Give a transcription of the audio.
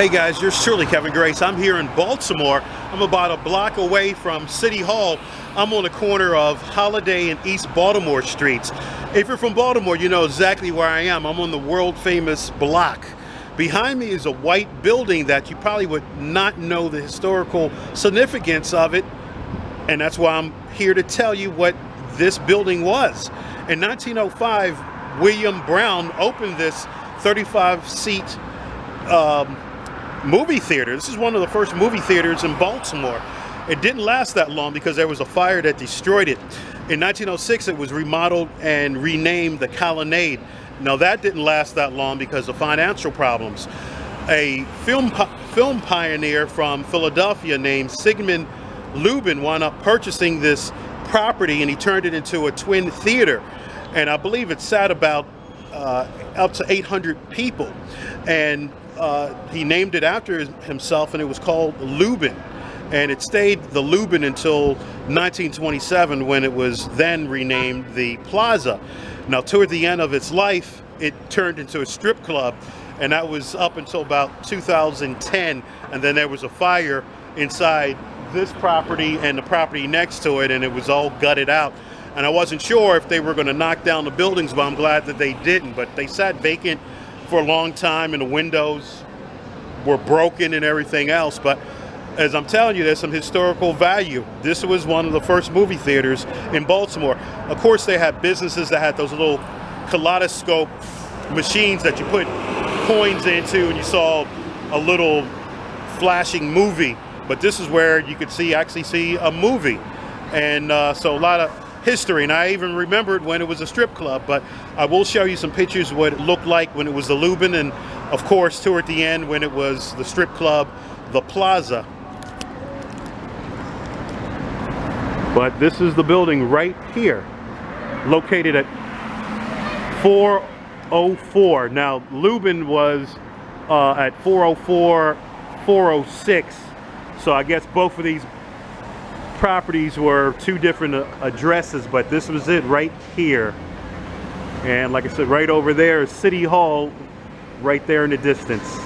Hey guys, you're surely Kevin Grace. I'm here in Baltimore. I'm about a block away from City Hall. I'm on the corner of Holiday and East Baltimore streets. If you're from Baltimore, you know exactly where I am. I'm on the world famous block. Behind me is a white building that you probably would not know the historical significance of it. And that's why I'm here to tell you what this building was. In 1905, William Brown opened this 35-seat movie theater. This is one of the first movie theaters in Baltimore. It didn't last that long because there was a fire that destroyed it. In 1906, it was remodeled and renamed the Colonnade. Now that didn't last that long because of financial problems. A film pioneer from Philadelphia named Sigmund Lubin wound up purchasing this property, and he turned it into a twin theater. And I believe it sat about up to 800 people. And he named it after himself, and it was called Lubin. And it stayed the Lubin until 1927, when it was then renamed the Plaza. Now, toward the end of its life, it turned into a strip club, and that was up until about 2010. And then there was a fire inside this property and the property next to it, and it was all gutted out. And I wasn't sure if they were going to knock down the buildings, but I'm glad that they didn't. But they sat vacant for a long time, and the windows were broken and everything else. But as I'm telling you, there's some historical value. This was one of the first movie theaters in Baltimore. Of course, they had businesses that had those little kaleidoscope machines that you put coins into, and you saw a little flashing movie. But this is where you could actually see a movie. And so a lot of history. And I even remembered when it was a strip club. But I will show you some pictures of what it looked like when it was the Lubin, and of course toward the end when it was the strip club, the Plaza. But this is the building right here, located at 404. Now, Lubin was at 404, 406. So I guess both of these properties were two different addresses, but this was it right here. And like I said, right over there is City Hall, right there in the distance.